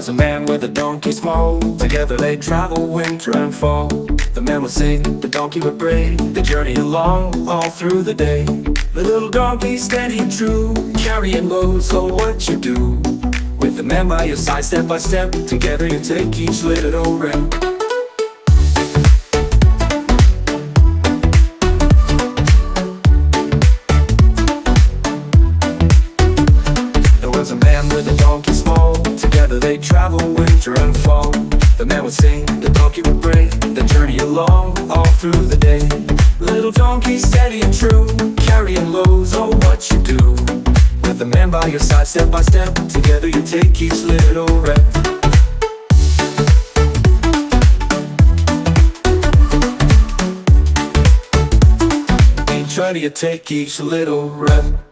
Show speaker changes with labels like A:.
A: was a man with a donkey small. Together they travel winter and fall. The man would sing, the donkey would bray. They journey along all through the day. The little donkey steady and true, carrying loads, so what you do? With the man by your side, step by step, together you take each little rep. There was a man with a donkey small. Together they travel winter and fall. The man would sing, the donkey would bray. They journey along all through the day. Little donkey steady and true, carrying loads, oh what you do? With the man by your side, step by step, together you take each little rep. Each try to take each little rep.